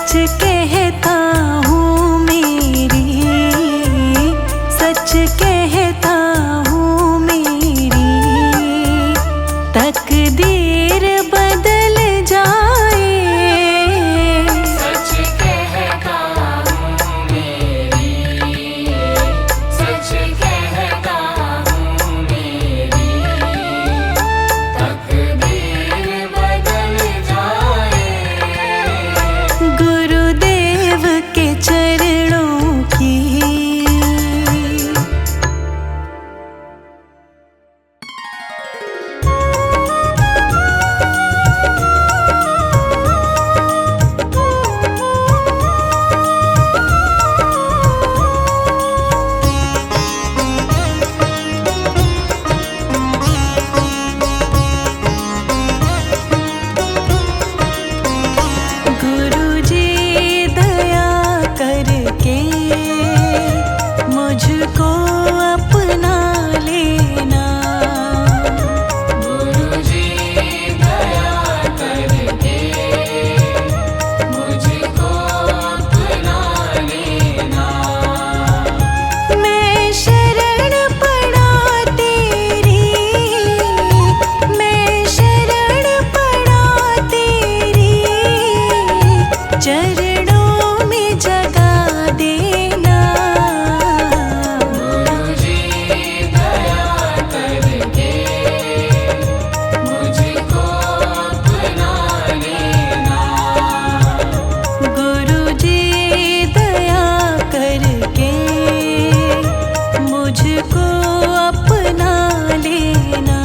सच कहता हूँ मेरी, सच कहता हूँ मेरी तकदीर बदल जाए। सच कहता हूँ मेरी, सच कहता हूँ मेरी तकदीर बदल जाए। गुरुदेव के चरणों की गुरुजी दया करके मुझको अपना लेना। गुरुजी दया करके मुझको अपना लेना। मैं शरण पड़ा तेरी, मैं शरण पड़ा तेरी चरणों में जगा देना। गुरुजी दया करके मुझको अपना लेना। गुरुजी दया करके मुझको अपना लेना।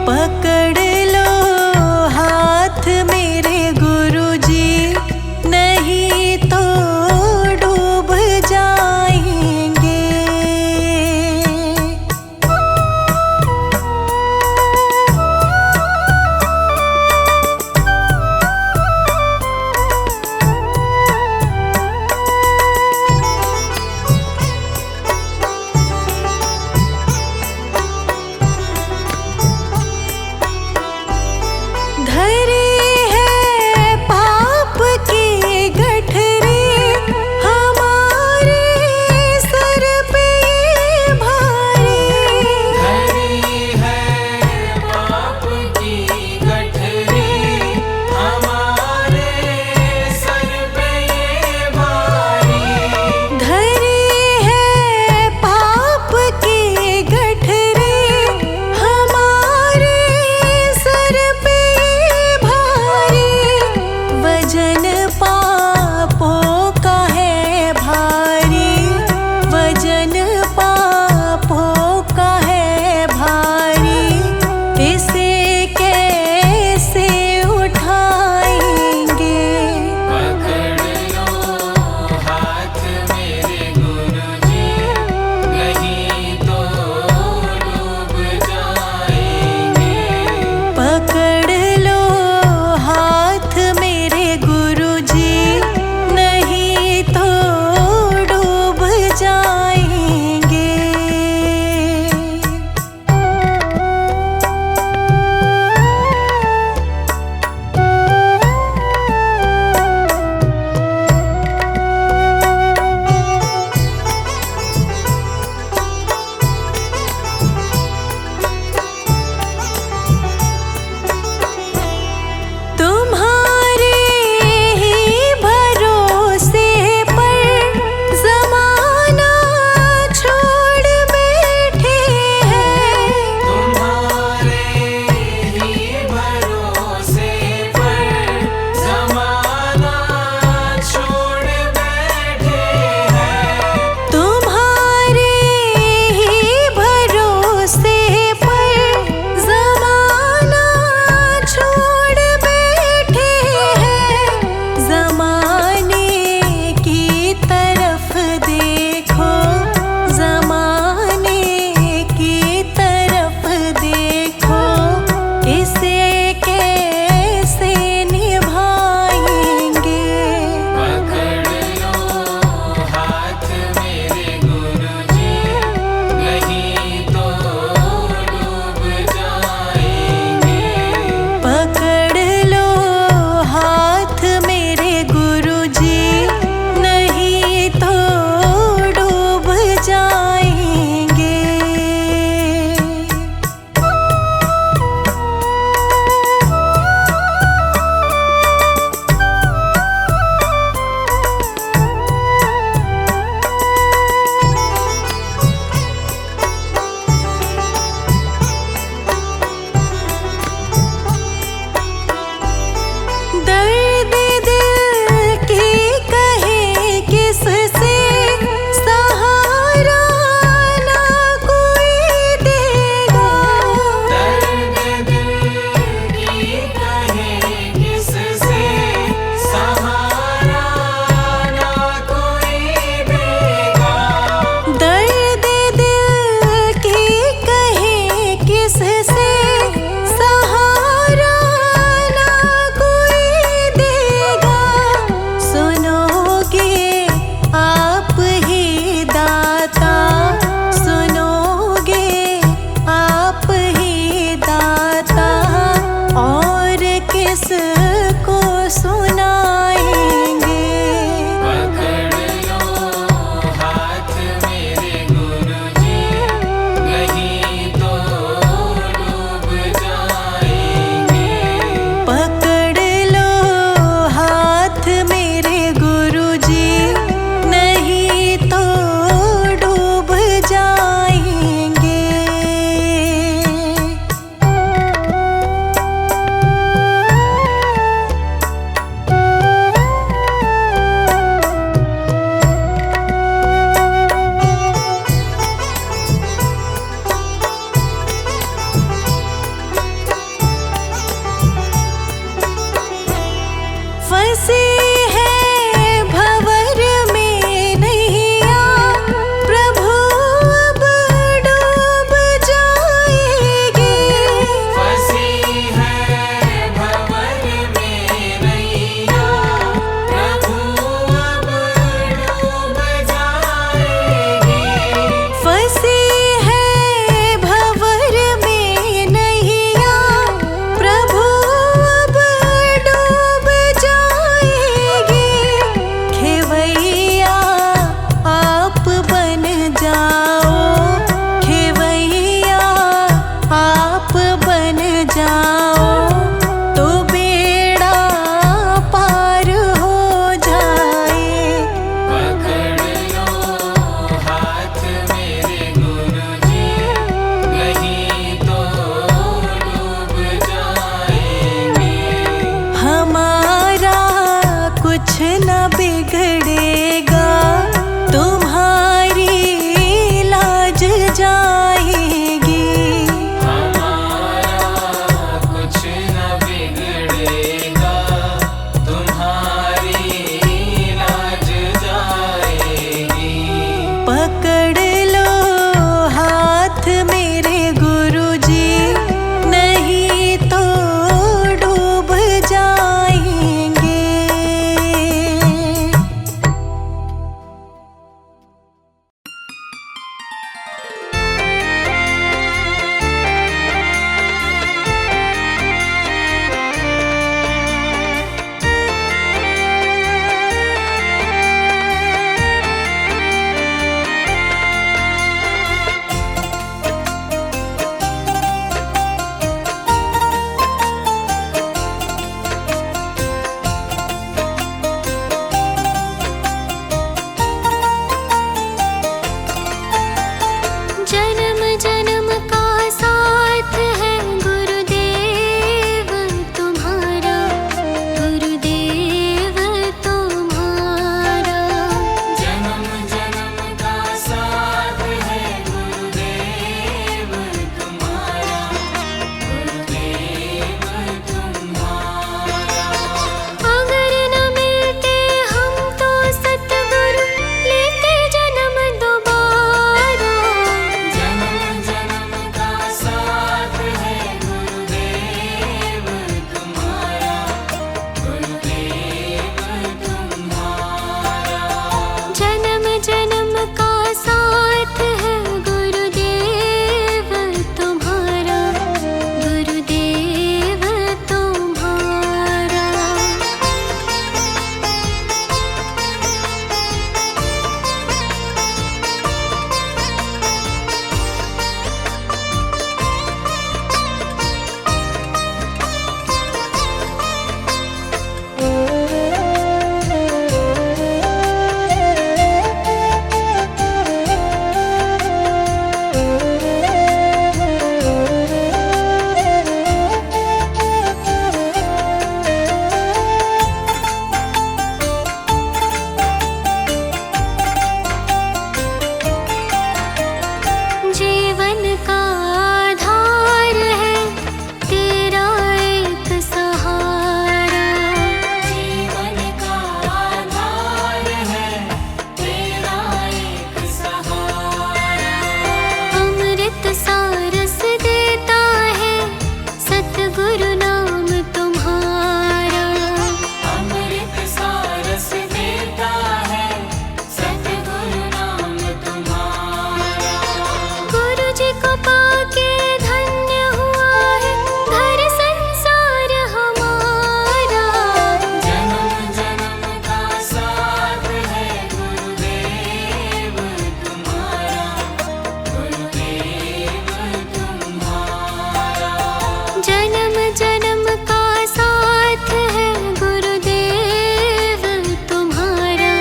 पकड़ लो हाथ मेरे गुरुजी, नहीं तो डूब जाएंगे। जाओ तो बेड़ा पार हो जाए। पकड़ लो हाथ मेरे गुरुजी, नहीं तो डूब जाएंगे। हमारा कुछ न बिगड़ेगा, तुम्हारी लाज जाएगी। हमारा कुछ न बिगड़ेगा, तुम्हारी लाज जाएगी। पकड़ लो हाथ मेरे गुरुजी, नहीं तो डूब जाएंगे। जन्म जन्म का साथ है गुरुदेव तुम्हारा, गुरुदेव तुम्हारा। जन्म जन्म का साथ है गुरुदेव तुम्हारा, गुरुदेव तुम्हारा। अगर न मिलते हम तो सतगुरु, लेते जन्म दोबारा। जन्म जन्म का साथ है गुरुदेव तुम्हारा, गुरुदेव तुम्हारा। जन्म जन्म का साथ है गुरुदेव तुम्हारा, गुरुदेव तुम्हारा। जीवन का आधार है तेरा एक सहारा। जीवन का आधार है तेरा एक सहारा। अमृत सारस देता है सतगुरु नाम तुम्हारा। अमृत सारस देता है सतगुरु नाम तुम्हारा। गुरु जी को पाके धन्य हुआ है घर संसार हमारा। जन्म जन्म का साथ है गुरुदेव तुम्हारा, गुरुदेव तुम्हारा। जन्म जन्म का साथ है गुरुदेव तुम्हारा,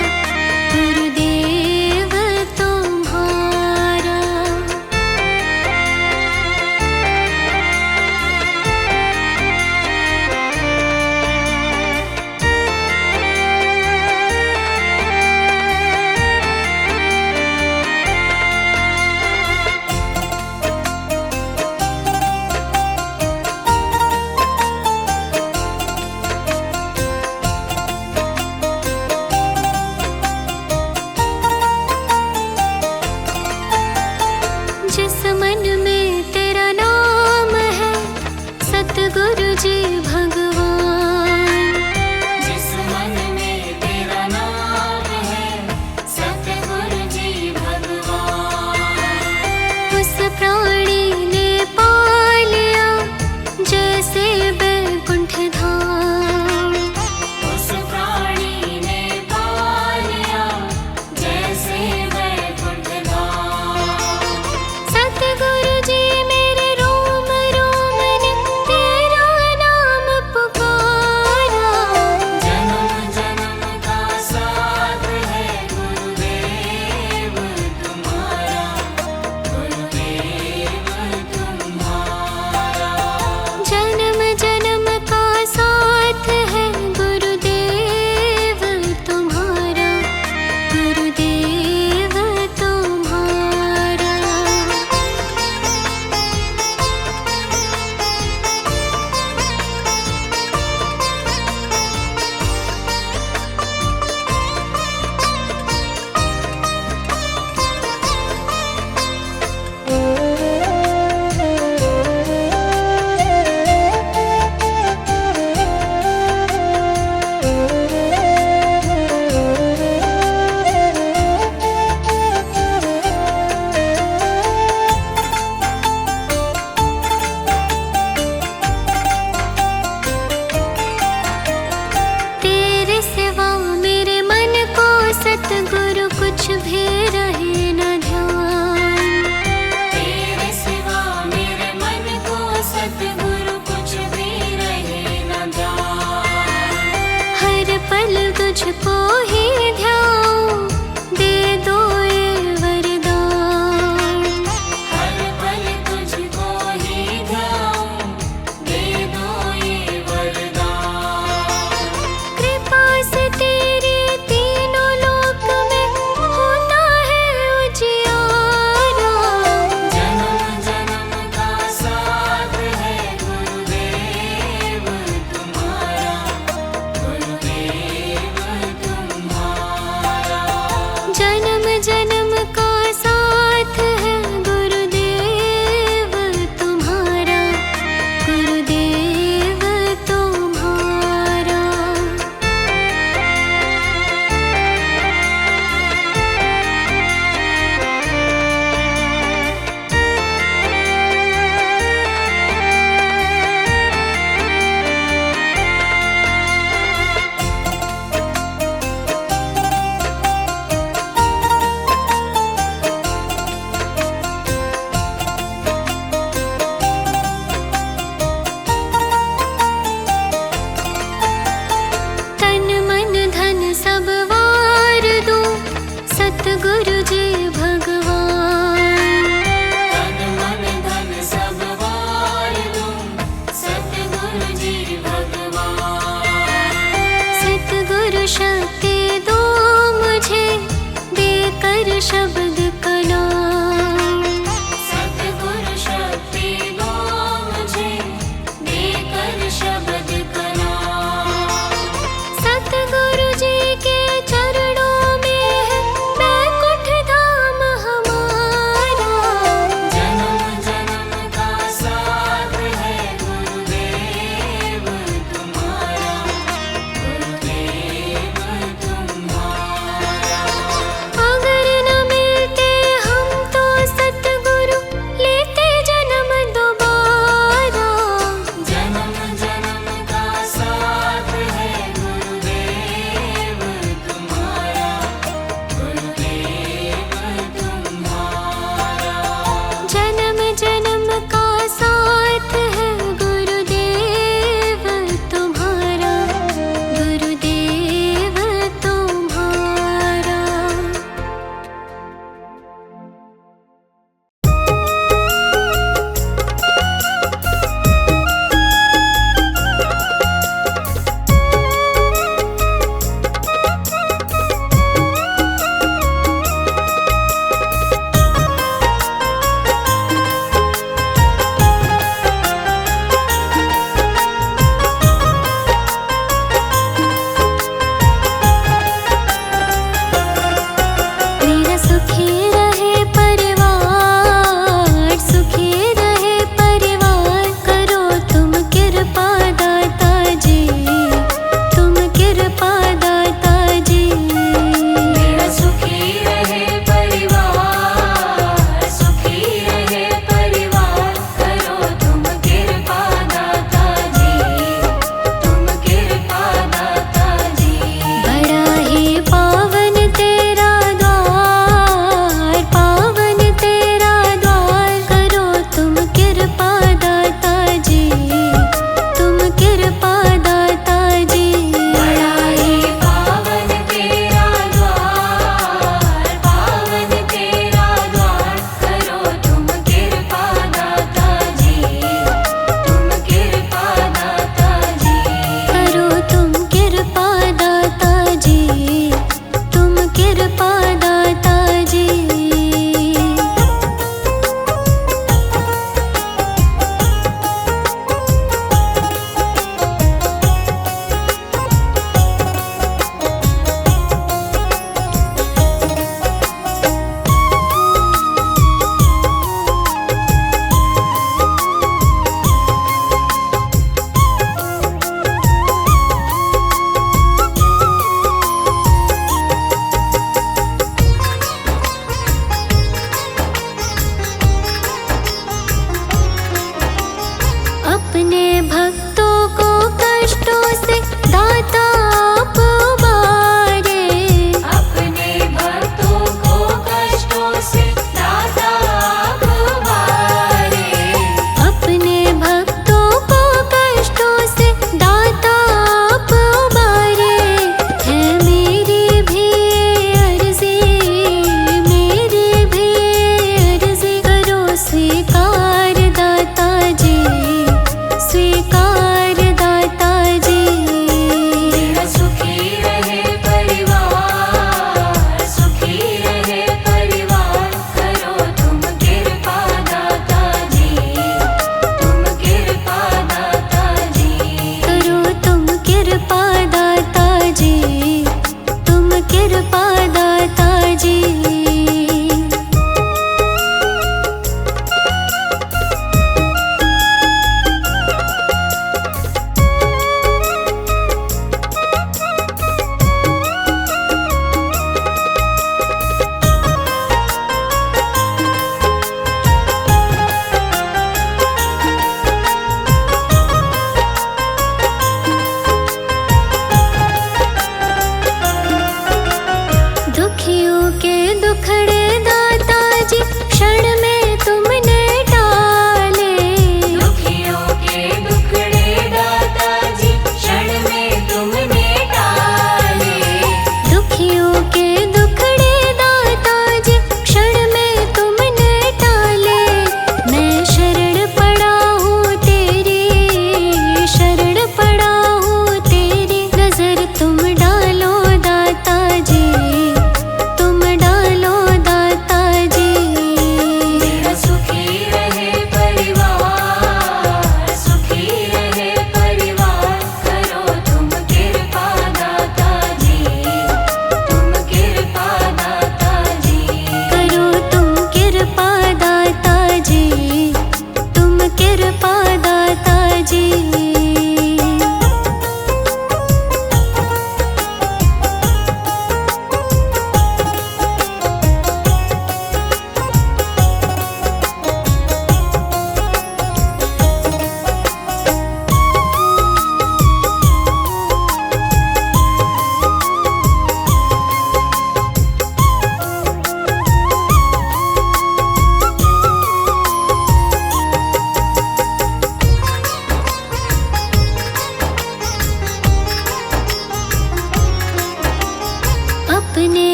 गुरुदेव तुम्हारा। जिस मन में तेरा नाम है सतगुरु जी भगवान। जिस मन में तेरा नाम है सतगुरु जी भगवान। उस प्राणी ने पा लिया जैसे बैकुंठ धाम। उस प्राणी ने पा लिया जैसे वैकुंठ धाम। सतगुरु जी मेरे रोम रोम ने सतगुरु कुछ भी रहे न ध्यान। हर पल तुझको ही ध्याऊं, दे दो ये वरदान। हर पल तुझको ही ध्याऊं, दे दो ये वरदान। कृपा से तेरी तीनों लोक में होता है उजियारा। जन्म जन्म का साथ है गुरुदेव तुम्हारा, गुरुदेव तुम्हारा।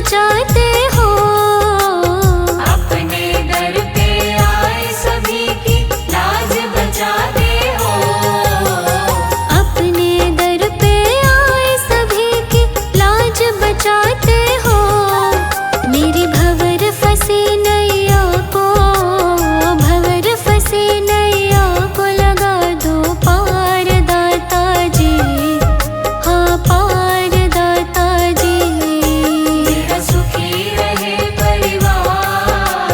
बचाते हो। अपने दर पे आए सभी की लाज बचाते हो। अपने दर पे आए सभी की लाज बचाते हो। मेरी भंवर फंसी नैया को, भंवर फंसी नैया को लगा दो पार दाता जी, हाँ पार दाता जी। मेरा सुखी रहे परिवार,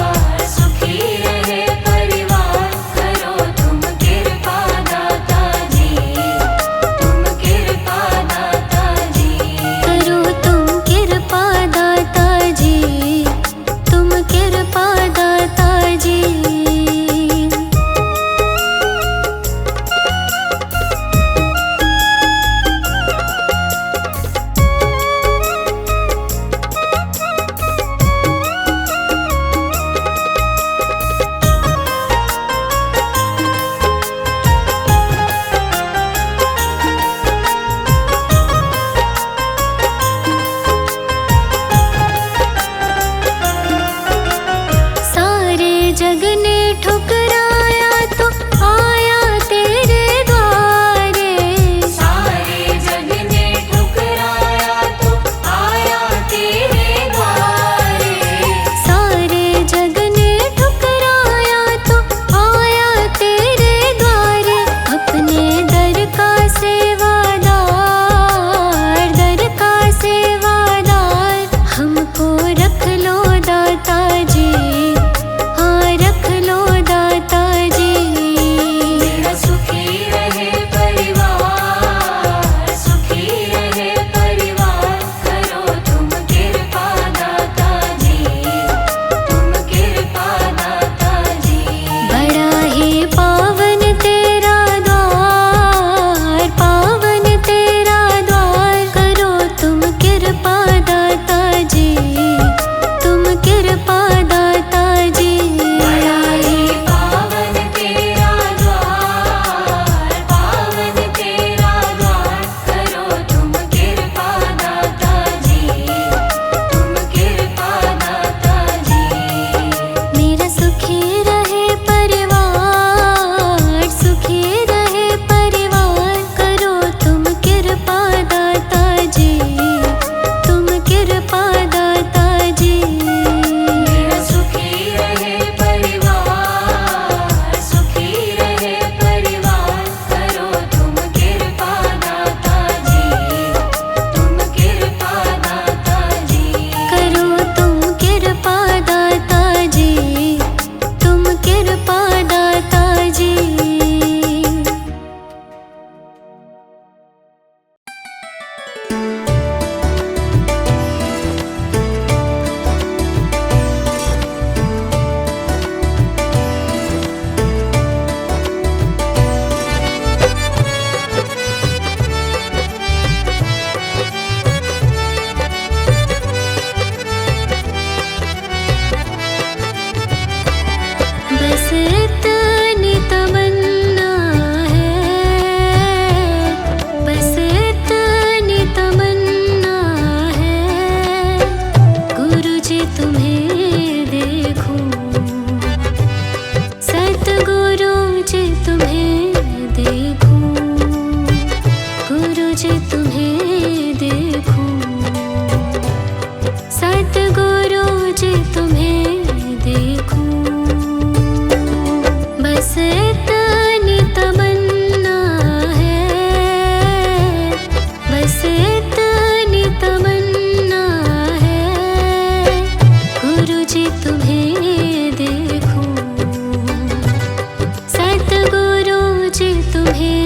सुखी रहे परिवार, करो तुम कृपा दाता जी, तुम कृपा दाता जी। करो तुम कृपा दाता जी, तुम कृपा दाता जी। सारे जग ने ठुकराया तो आया तेरे द्वारे। सारे जग ने ठुकराया तो आया तेरे द्वारे। सारे जग ने ठुकराया तो आया तेरे द्वारे। अपने दर का सेवादार, दर का सेवादार हमको रख लो दाता जी, हाँ रख लो दाता जी। मेरा सुखी रहे परिवार, सुखी रहे परिवार, करो तुम कृपा दाता जी, तुम कृपा दाता जी। बड़ा ही पावन तेरा द्वार, पावन तेरा द्वार, करो तुम कृपा दाता जी, तुम कृपा दाता जी। बड़ा ही पावन तेरा द्वार, पावन तेरा द्वार, करो तुम कृपा दाता जी, तुम कृपा दाता जी। मेरा सुखी रहे परिवार, सुखी रहे परिवार, करो तुम कृपा दाता जी, तुम कृपा दाता जी। मेरा सुखी रहे परिवार, सुखी रहे परिवार, करो तुम कृपा दाता जी, तुम कृपा दाता जी। करो तुम कृपा दाता जी, तुम कृपा दाता जी। बस इतनी तमन्ना है, बस इतनी तमन्ना है, गुरु जी तुम्हें देखूं, सतगुरु जी तुम्हें देखूं, गुरु जी तुम्हें देखूं, सतगुरु जी तुम्हें देखूं। बस इतनी तमन्ना है, बस इतनी तमन्ना है, गुरु जी तुम्हें देखूं, सतगुरु जी तुम्हें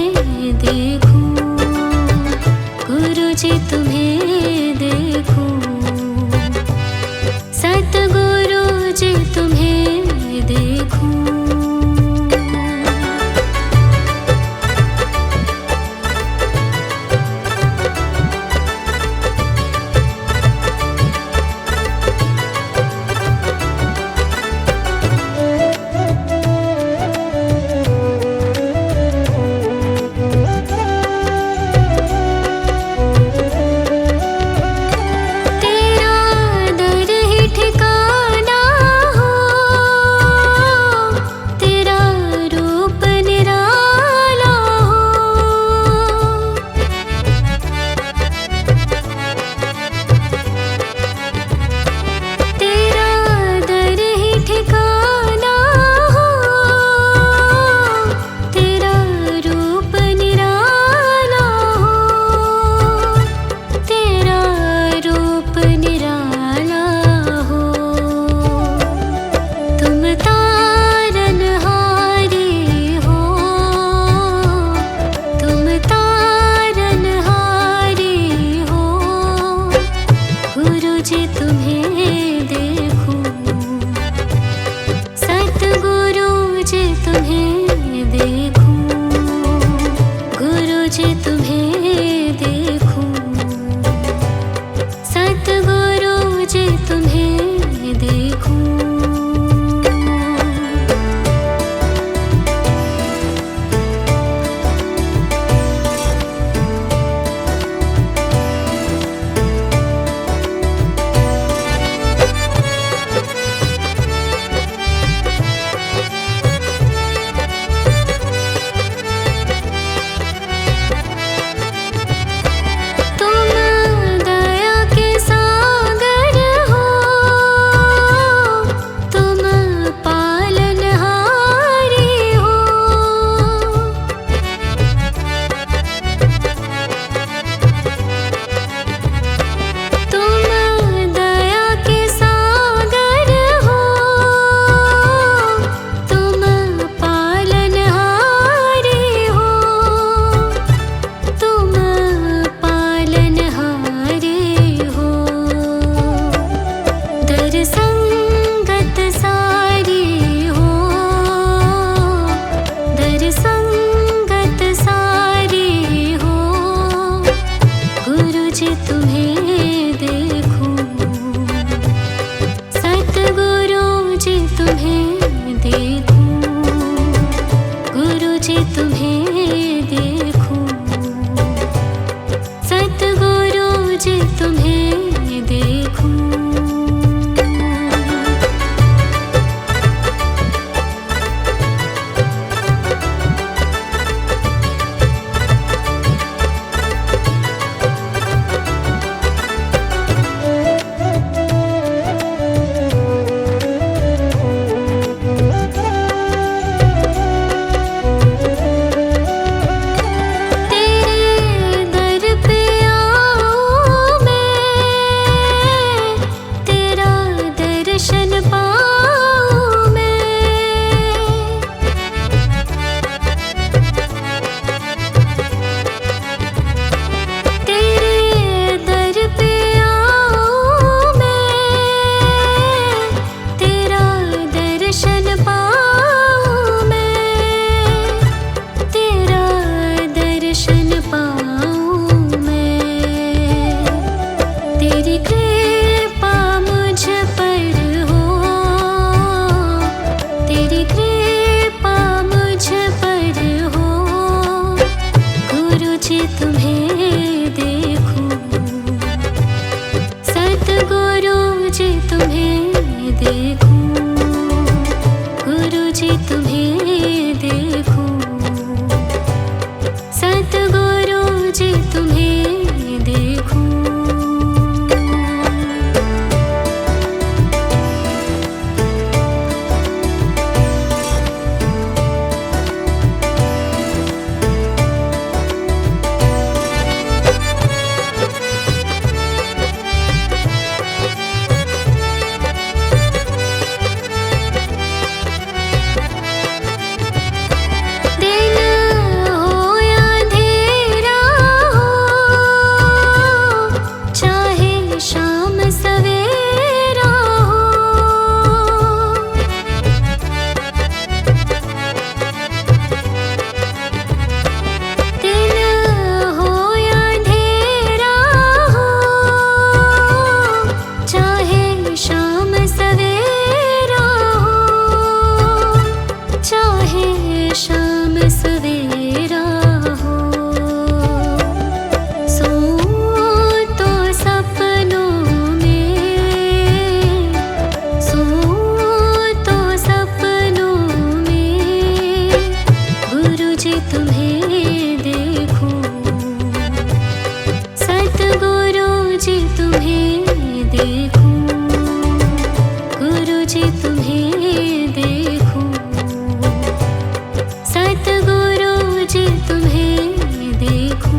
चाहे शाम सवेरा हो, सो तो सपनों में, सो तो सपनों में गुरुजी तुम्हें देखूं, सतगुरुजी तुम्हें देखूं, गुरुजी तुम्हें देखूं, सतगुरुजी तुम्हें देखूं।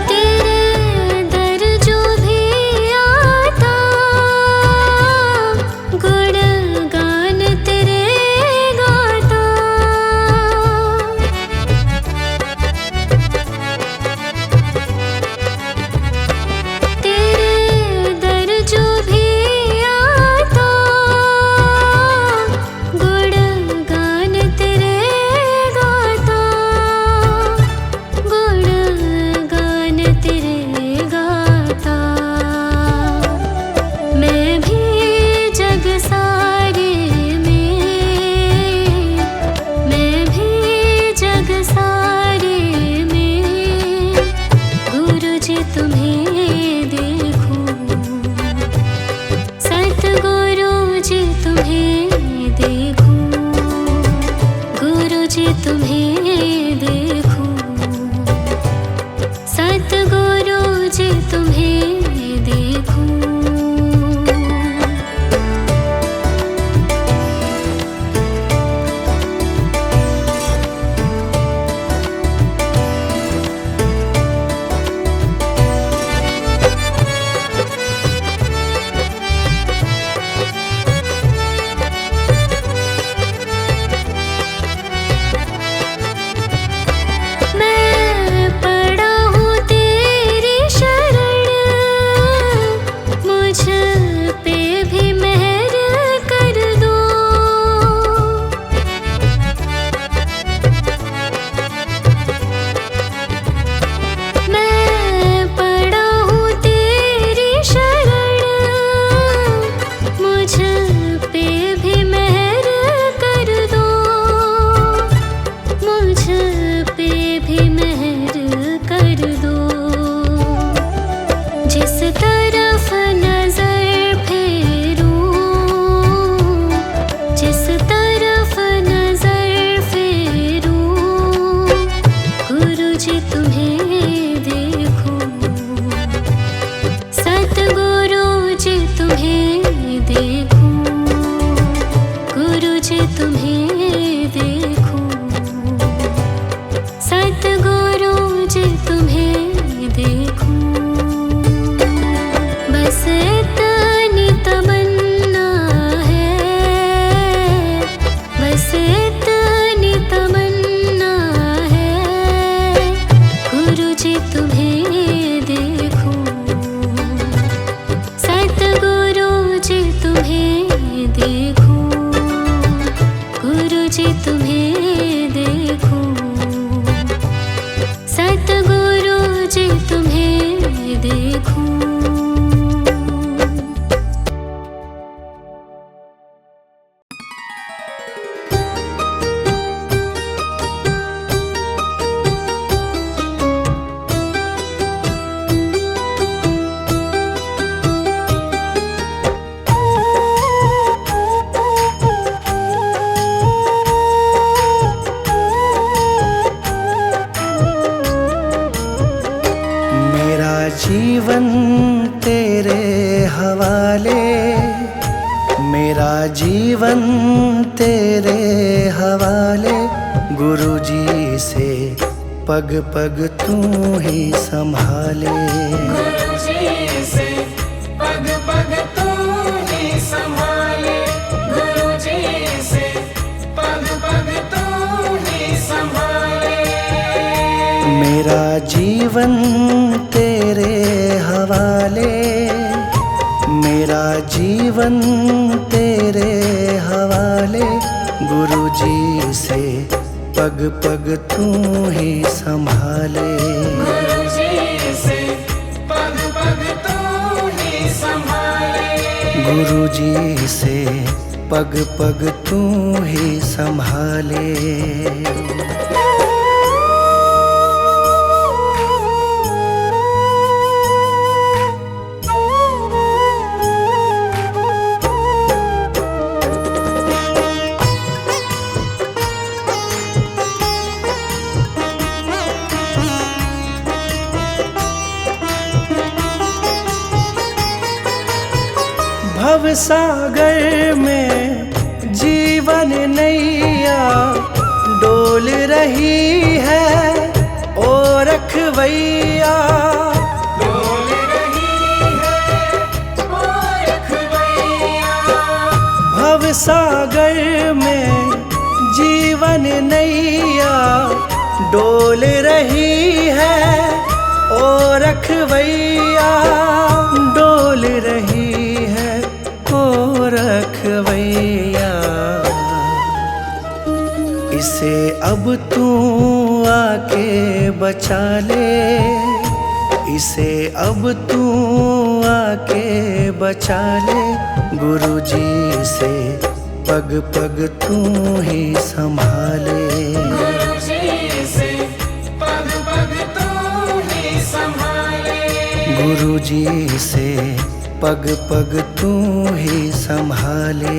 तेरे दर जो भी आता, गुणगान तेरे गाता, तेरे दर जो भी आता, गुणगान तेरे गाता, गुणगान तेरे गाता। मैं भी जग सारे में, मैं भी जग सारे में गुरुजी तुम्हें देखूं, सतगुरुजी तुम्हें देखूं, गुरुजी तुम्हें देखूं, सतगुरुजी तुम्हें देखूं। मैं पड़ा हूँ तेरी शरण, मुझ पे भी मेहर कर दो। मैं पड़ा हूँ तेरी शरण, मुझ पे भी मेहर कर दो, मुझ पे भी मेहर कर दो। जिस तरफ नजर फेरूं, जिस तरफ नजर फेरूं गुरुजी तुम्हें देखूं, सतगुरुजी तुम्हें देखूं, गुरुजी तुम्हें देखूं, सतगुरुजी तुम्हें देखूं। बस इतनी तमन्ना है, बस इतनी तमन्ना है गुरुजी तुम्हें देखूं, सतगुरुजी तुम्हें देखूं, गुरुजी तुम्हें देखूं, सतगुरुजी तुम्हें देखूं। मेरा जीवन तेरे हवाले, मेरा जीवन तेरे हवाले, गुरुजी से पग पग तू ही संभाले। गुरुजी से पग पग तू ही संभाले, गुरुजी से पग पग तू ही संभाले। मेरा जीवन तेरे जीवन तेरे हवाले, गुरुजी से पग पग तू ही संभाले। गुरुजी से पग पग तू ही संभाले। गुरुजी से पग पग तू ही संभाले। भवसागर में जीवन नैया डोल रही है, ओ रखवैया डोल रही है, ओ रखवैया। भवसागर में जीवन नैया डोल रही है, ओ रखवैया डोल रही है, ओ रखवैया। इसे अब तू आके बचा ले, इसे अब तू आके बचा ले। गुरुजी से पग पग तू ही संभाले। गुरुजी से पग पग तू ही संभाले। गुरुजी से पग पग तू ही संभाले।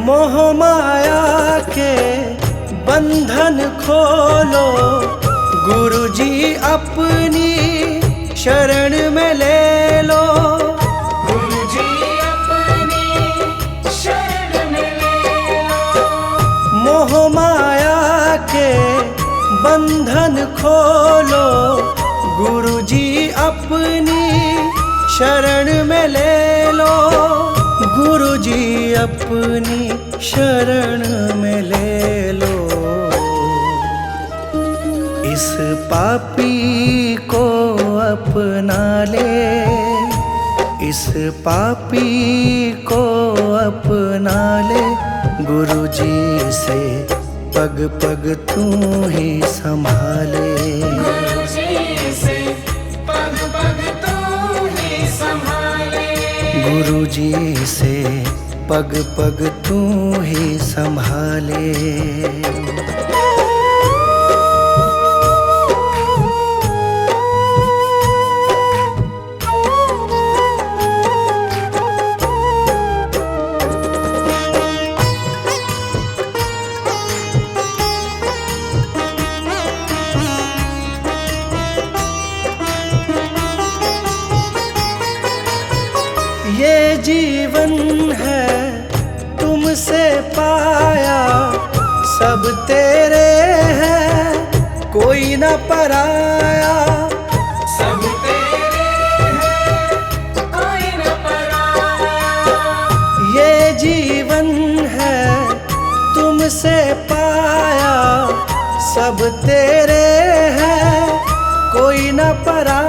मोह माया के बंधन खोलो, गुरुजी अपनी शरण में ले लो। गुरुजी अपनी शरण में ले लो। मोह माया के बंधन खोलो, गुरुजी अपनी शरण में ले लो। गुरुजी अपनी शरण में ले लो। इस पापी को अपना ले, इस पापी को अपना ले। गुरुजी से पग पग तू ही संभाले। गुरुजी से पग पग तू ही संभाले। गुरुजी से पग पग तू ही संभाले। ये जीवन है तुमसे पाया, सब तेरे हैं कोई न पराया। सब तेरे हैं, कोई न पराया। ये जीवन है तुमसे पाया, सब तेरे हैं कोई न पराया।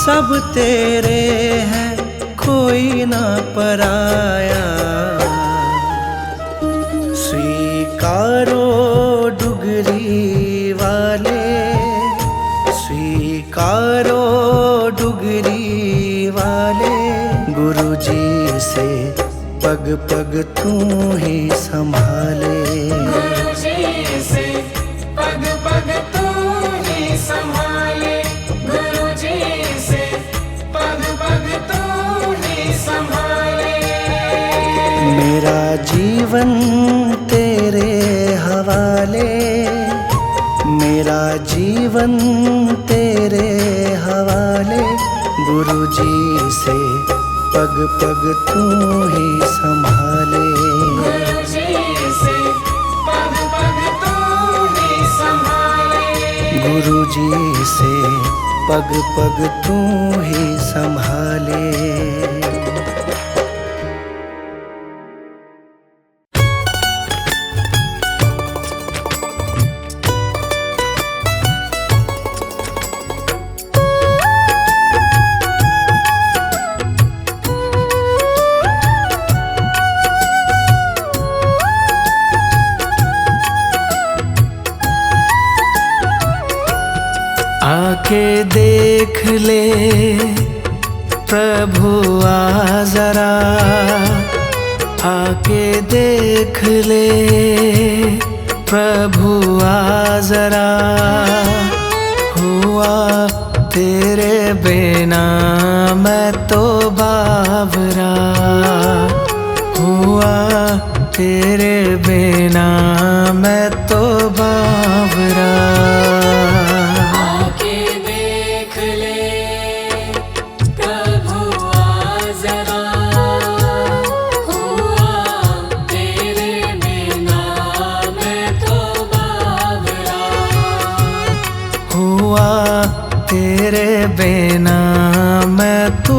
सब तेरे हैं कोई ना पराया। स्वीकारो डुगरी वाले, स्वीकारो डुगरी वाले। गुरुजी से पग पग तू ही संभाले। गुरुजी से पग पग तू ही संभाले। गुरुजी से पग पग तू ही संभाले। मेरा जीवन तेरे हवाले, मेरा जीवन तेरे हवाले। गुरुजी से पग पग तू ही संभाले। गुरुजी से पग पग तुझी से पग पग तू ही संभाले। आके देख ले प्रभु आ जरा, आके देख ले प्रभु आ जरा। हुआ तेरे बिना मैं तो बावरा, हुआ तेरे बिना मैं तो बावरा। तेरे बिना मैं तो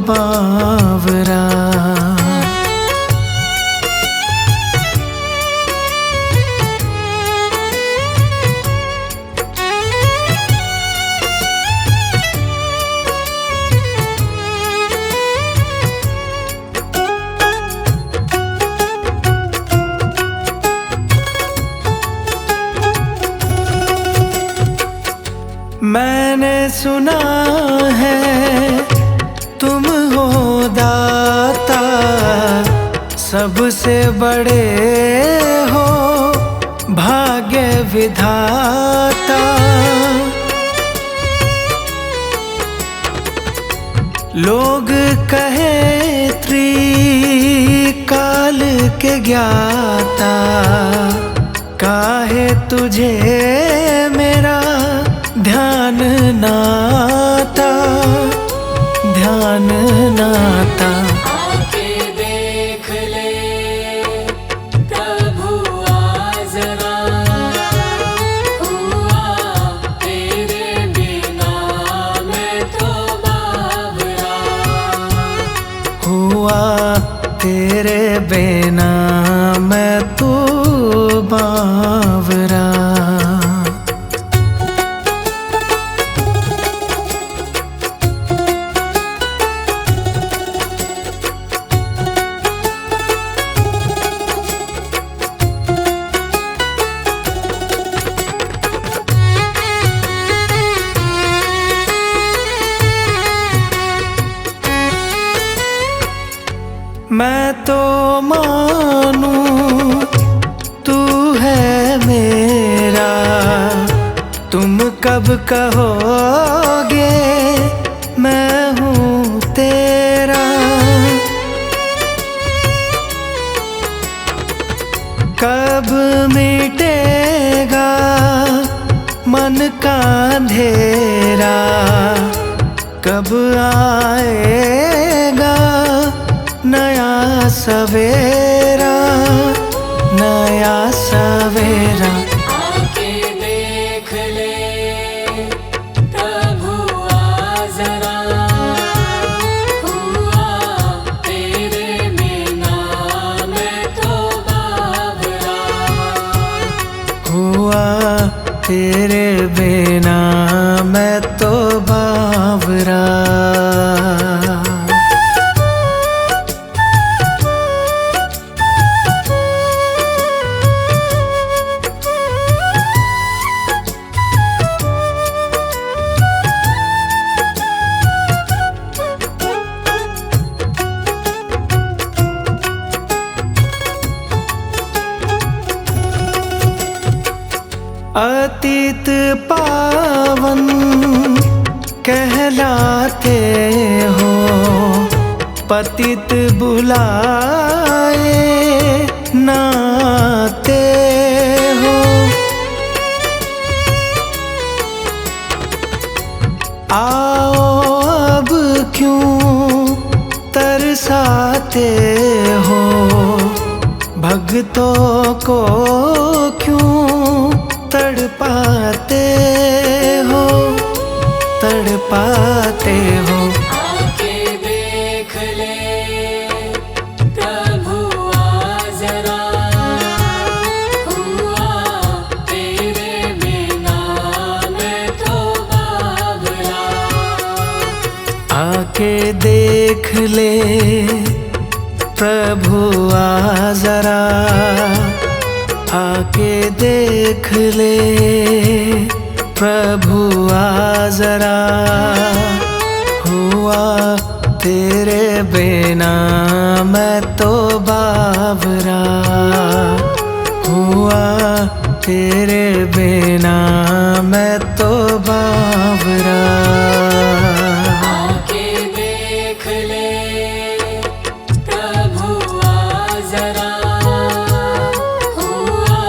बावरा। मैंने सुना है तुम हो दाता, सबसे बड़े हो भाग्य विधाता। लोग कहे त्रिकाल के ज्ञाता, काहे तुझे मेरा ध्यान नाता, ध्यान नाता। आके देख ले प्रभु आ जरा, हुआ तेरे बिना मैं तो बावरा। हुआ तेरे बिना मैं तो बावरा। मैं तो मानूं तू है मेरा, तुम कब कहोगे मैं हूँ तेरा। कब मिटेगा मन का अंधेरा, कब आएगा नया सवेरा, नया सवेरा। आके देख ले प्रभु आ जरा, हुआ तेरे बिना मैं तो बावरा। हुआ तेरे बिना मैं तो बावरा। अतीत पावन कहलाते हो, पतित बुलाए नाते हो। आओ अब क्यों तरसाते हो, भक्तों को क्यों तड़पाते तड़पाते हो। आके देख ले प्रभु आ जरा, हुआ तेरे बिना मैं तो बावरा। आके देख ले प्रभु आ जरा, आके देख ले प्रभु आ जरा, हुआ तेरे बिना मैं तो बावरा, हुआ तेरे बिना मैं तो बावरा। आके देख ले प्रभु आ जरा, हुआ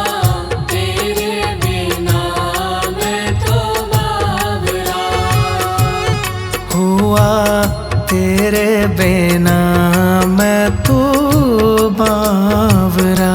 तेरे बिना मैं तो बावरा। हुआ तेरे बिना मैं तो बावरा।